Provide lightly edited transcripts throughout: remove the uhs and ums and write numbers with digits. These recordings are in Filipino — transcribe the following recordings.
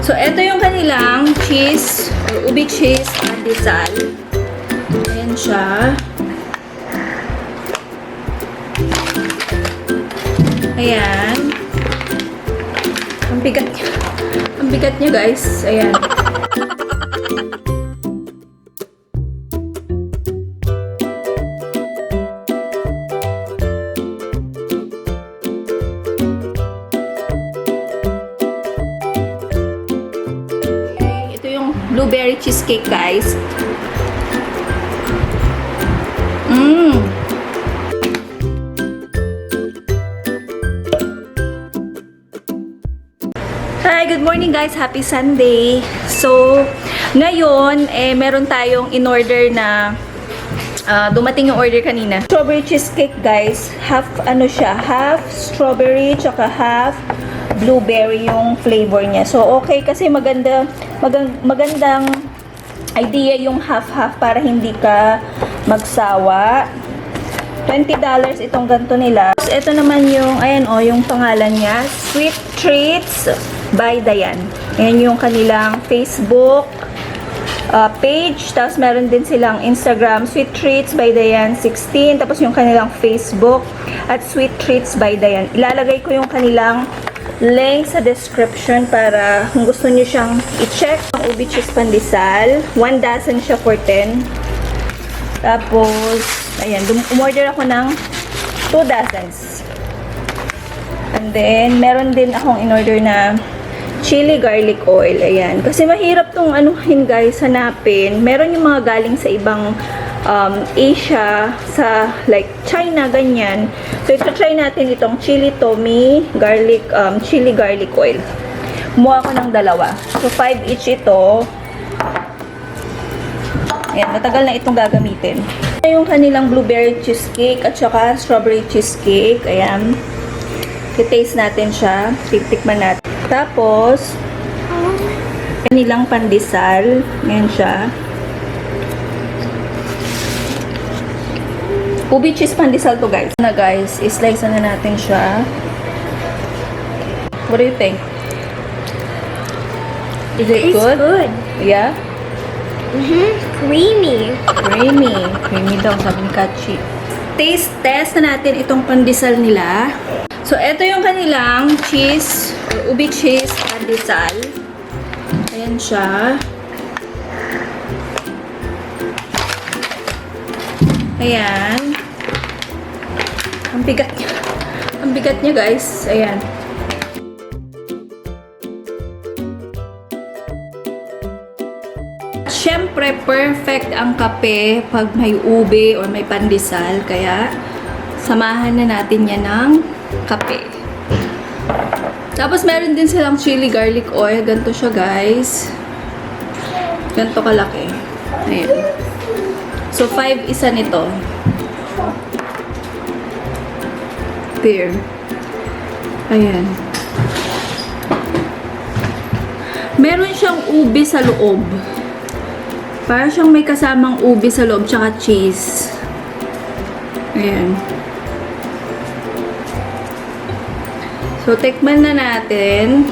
So, ito yung kanilang cheese, or ubi cheese, pandesal. Ayan siya. Ayan. Ang bigat niya. Ang bigat niya, guys. Ayan. Blueberry cheesecake, guys. Hi, good morning guys. Happy Sunday. So, ngayon, meron tayong in-order na dumating yung order kanina. Strawberry cheesecake, guys. Half, ano siya, half strawberry, tsaka half blueberry yung flavor niya. So, okay, kasi magandang idea yung half-half para hindi ka magsawa. $20 itong ganito nila. Ito naman yung, ayan o, yung pangalan niya, Sweet Treats by Dayan. Ayan yung kanilang Facebook page. Tapos meron din silang Instagram, Sweet Treats by Dayan 16. Tapos yung kanilang Facebook at Sweet Treats by Dayan. Ilalagay ko yung kanilang link sa description para kung gusto niyo siyang i-check. Ang ubi cheese pandesal, 1 dozen siya for 10. Tapos, ayan, umorder ako ng 2 dozens. And then, meron din akong in-order na chili garlic oil. Ayan. Kasi mahirap tong anuhin, guys, hanapin. Meron yung mga galing sa ibang Asia, sa like China, ganyan. So, ito try natin itong chili tomi garlic, chili garlic oil. Kumuha ko ng dalawa. So, 5 each ito. Ayan, matagal na itong gagamitin. Ito yung kanilang blueberry cheesecake at saka strawberry cheesecake. Ayan. I-taste natin siya. Tikman natin. Tapos, kanilang pandesal. Ayan siya. Ubi cheese pandesal to, guys. Na guys, i-slice na natin siya. What do you think? Is it good? It's good. Yeah? Creamy. Creamy daw, sabi ni Kachi. Taste test na natin itong pandesal nila. So, ito yung kanilang cheese, or ubi cheese pandesal. Ayan siya. Ayan. Ang bigat niya. Ang bigat niya, guys. Ayan. Siyempre, perfect ang kape pag may ube or may pandesal. Kaya, samahan na natin yan ng kape. Tapos, meron din silang chili garlic oil. Ganito siya, guys. Ganito kalaki. Ayan. So, 5 isa nito. Pear. Ayan. Meron siyang ube sa loob. Para siyang may kasamang ube sa loob tsaka cheese. Ayan. So, tikman na natin.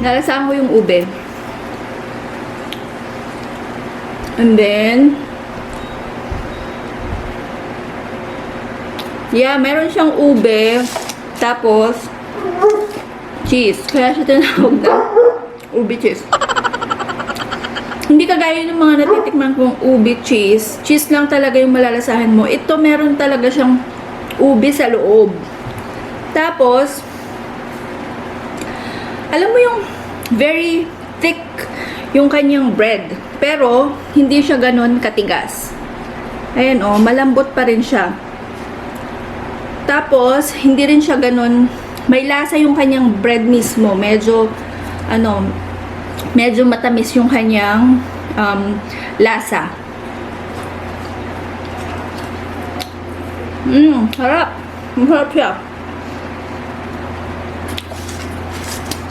Nalasahan ko yung ube. And then, yeah, meron siyang ube. Tapos, cheese. Kaya siya tinawag na ube cheese. Hindi kagaya ng mga natitikman kong ube cheese. Cheese lang talaga yung malalasahan mo. Ito meron talaga siyang ube sa loob. Tapos, alam mo yung very thick yung kanyang bread. Pero, hindi siya ganon katigas. Ayan o, malambot pa rin siya. Tapos, hindi rin siya ganon, may lasa yung kanyang bread mismo. Medyo, medyo matamis yung kanyang lasa. Harap. Harap siya.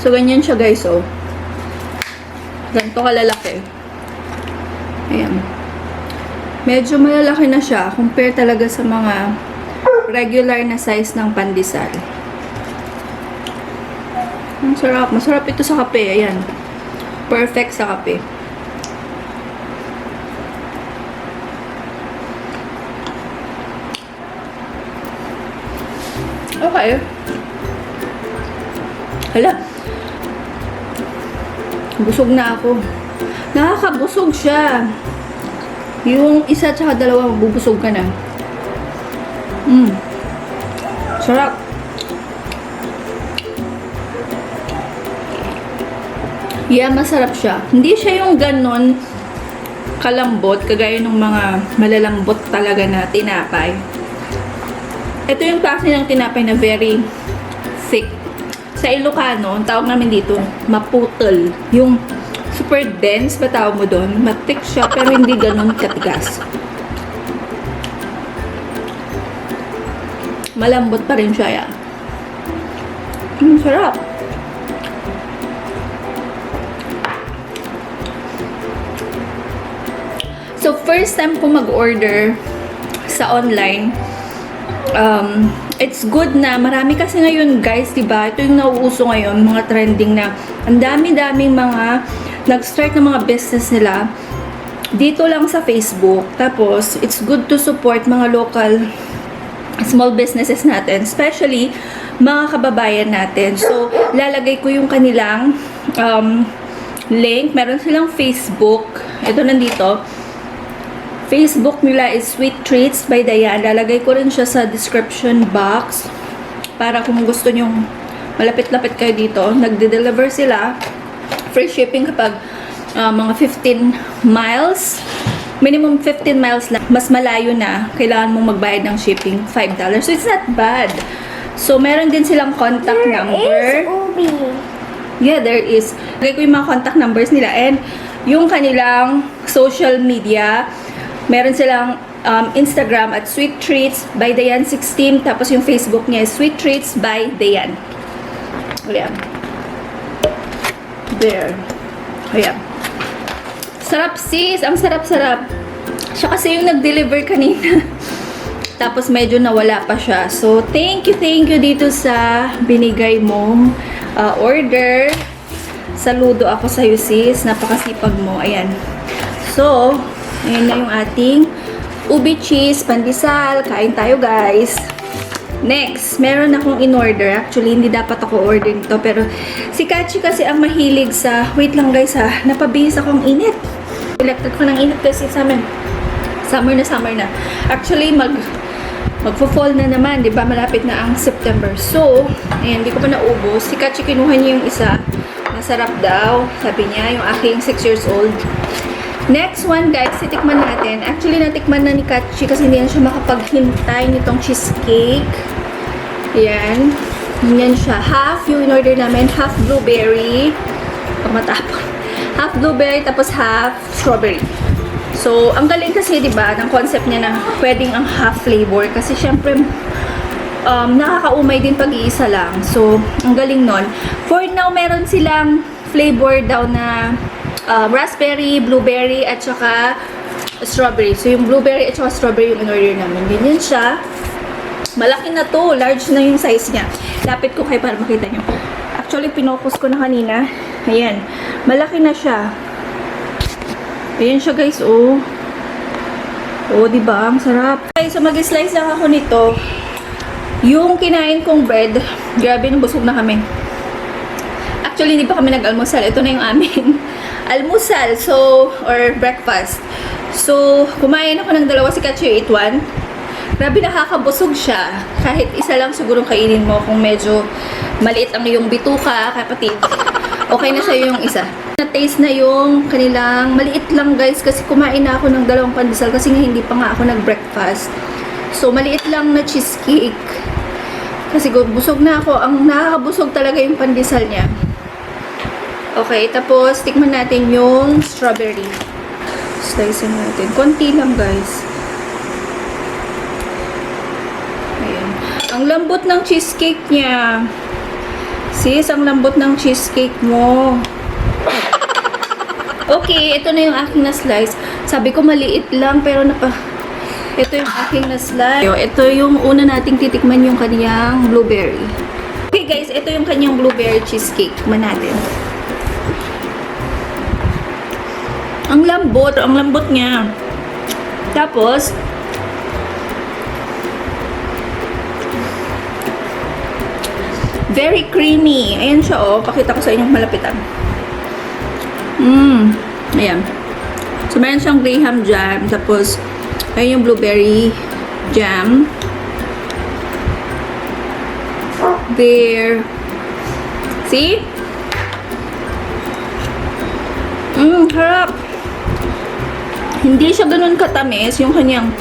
So, ganyan siya, guys, oh. Ganito kalalaki. Ayan. Medyo malalaki na siya compare talaga sa mga regular na size ng pandesal. Ang sarap. Masarap ito sa kape. Ayan. Perfect sa kape. Okay. Hala. Busog na ako. Nakakabusog siya. Yung isa tsaka dalawa, bubusog ka na. Sarap. Yeah, masarap siya. Hindi siya yung ganon kalambot, kagaya ng mga malalambot talaga na tinapay. Ito yung klase ng tinapay na very thick. Sa Ilocano, ang tawag namin dito, maputol. Yung super dense, ba tawag mo doon? Matik siya, pero hindi ganon katigas. Malambot pa rin siya, yan. Sarap. So, first time ko mag-order sa online, it's good na marami kasi ngayon, guys, diba? Ito yung nauuso ngayon, mga trending na ang dami-daming mga nag-start ng mga business nila dito lang sa Facebook. Tapos, it's good to support mga local small businesses natin, especially mga kababayan natin. So, lalagay ko yung kanilang link. Meron silang Facebook. Ito nandito. Facebook nila is Sweet Treats by Dayan. Lalagay ko rin siya sa description box para kung gusto nyong malapit-lapit kayo dito. Nagde-deliver sila. Free shipping kapag mga 15 miles. Minimum 15 miles lang. Mas malayo na, kailangan mong magbayad ng shipping, $5. So, it's not bad. So, meron din silang contact number. Yeah, there is. Lagay ko yung mga contact numbers nila. And yung kanilang social media, meron silang Instagram at Sweet Treats by Dayan 16. Tapos yung Facebook niya is Sweet Treats by Dayan. Ayan. There. Ayan. Sarap sis. Ang sarap-sarap. Siya kasi yung nag-deliver kanina. Tapos medyo nawala pa siya. So, thank you dito sa binigay mong order. Saludo ako sa'yo sis. Napakasipag mo. Ayan. So, ayan na yung ating ubi cheese, pandesal. Kain tayo, guys. Next, meron akong in-order. Actually, hindi dapat ako order nito. Pero, si Kachi kasi ang mahilig sa... Wait lang, guys, ha. Napabihis akong init. Electric ko ng init kasi sa amin. Summer na. Actually, magfo-fall na naman. Diba? Malapit na ang September. So, ayan, hindi ko pa naubos. Si Kachi kinuha niya yung isa. Masarap daw. Sabi niya, yung aking 6 years old. Next one, guys, titikman natin. Actually, natikman na ni Kachi kasi hindi na siya makapaghintay nitong cheesecake. Ayan. Ganyan siya. Half yung in-order namin. Half blueberry. Pag matapon. Half blueberry, tapos half strawberry. So, ang galing kasi, diba, ng concept niya na pwedeng ang half flavor. Kasi, syempre, nakakaumay din pag-iisa lang. So, ang galing nun. For now, meron silang flavor daw na raspberry, blueberry, at saka strawberry. So, yung blueberry at saka strawberry yung in-order namin. Ganyan siya. Malaki na to. Large na yung size niya. Lapit ko kayo para makita nyo. Actually, pinocus ko na kanina. Ayan. Malaki na siya. Ayan siya, guys. Oh. Oh, diba? Ang sarap. Okay, so mag-slice lang ako nito. Yung kinain kong bread, grabe, nabusog na kami. Actually, hindi pa kami nag-almusal. Ito na yung aming almusal. So, or breakfast. So, kumain ako ng dalawa. Si Kachi ate one. Grabe, nakakabusog siya. Kahit isa lang siguro kainin mo kung medyo maliit ang iyong bituka, kapatid. Okay na sa'yo yung isa. Na-taste na yung kanilang maliit lang, guys, kasi kumain na ako ng dalawang pandesal kasi nga hindi pa nga ako nag-breakfast. So, maliit lang na cheesecake. Kasi busog na ako. Ang nakakabusog talaga yung pandesal niya. Okay, tapos tikman natin yung strawberry. Slice natin. Konti lang, guys. Ayan. Ang lambot ng cheesecake niya. Sis, ang lambot ng cheesecake mo. Okay, ito na yung aking na-slice. Sabi ko maliit lang, pero Ito yung aking na-slide. Ito yung una nating titikman yung kaniyang blueberry. Okay guys, ito yung kaniyang blueberry cheesecake. Tikman natin. Ang lambot niya. Tapos, very creamy. Ayan siya, oh. Pakita ko sa inyong malapitan. Ayan. So, meron siyang graham jam. Tapos, ayun yung blueberry jam. There. See? Harap. Hindi siya ganun katamis yung kanyang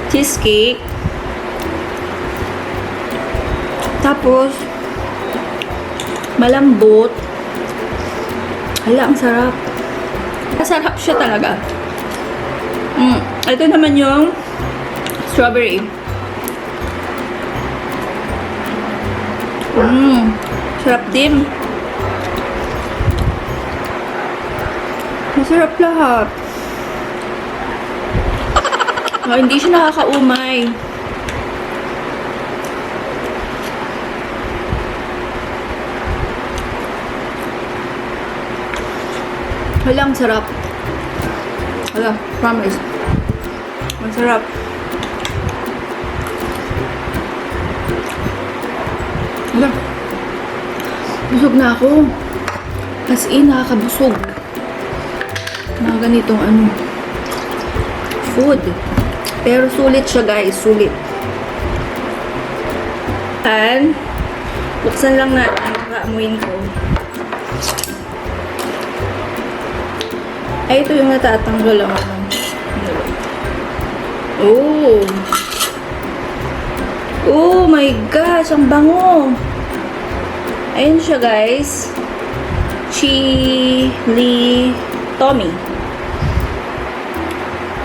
cheesecake. Tapos, malambot. Hala, ang sarap. Masarap siya talaga. Ito naman yung strawberry. Sarap din. Masarap lahat. Hindi siya nakakaumay. Hala, ang sarap. Hala, promise. Masarap. Hala. Busog na ako. As in, nakakabusog. Mga ganitong food. Pero sulit siya guys, sulit. And, buksan lang natin. Nakaamuin ko. Ay, ito yung natatanggal lang. Oh! Oh my gosh! Ang bango! Ayun siya guys. Chili Tommy.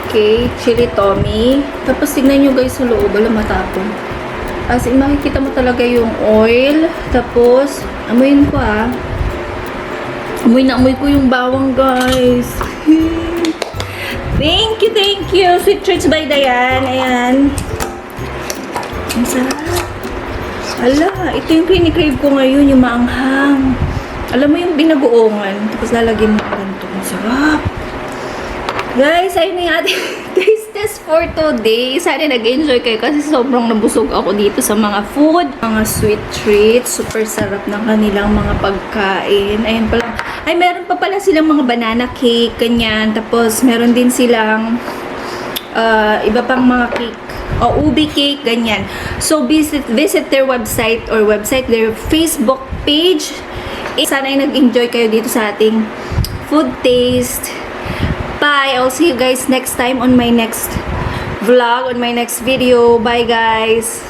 Okay, chili Tommy. Tapos tignan nyo guys sa loob. Wala matapon. As in, makikita mo talaga yung oil. Tapos, amuyin ko Amoy na amoy ko yung bawang guys. Thank you. Sweet Treats by Dayan. Ayan. Ang sarap. Ala, ito yung pinikrave ko ngayon, yung maanghang. Alam mo yung binagoongan. Tapos lalagyan mo ganito. Ang sarap. Guys, ayun yung ating taste test for today. Sana nag-enjoy kayo kasi sobrang nabusog ako dito sa mga food. Mga sweet treats. Super sarap ng kanilang mga pagkain. Ayun pala. Ay, meron pa pala silang mga banana cake, ganyan. Tapos, meron din silang iba pang mga cake. O, ubi cake, ganyan. So, visit their website their Facebook page. Sana ay nag-enjoy kayo dito sa ating food taste. Bye! I'll see you guys next time on my next vlog, on my next video. Bye, guys!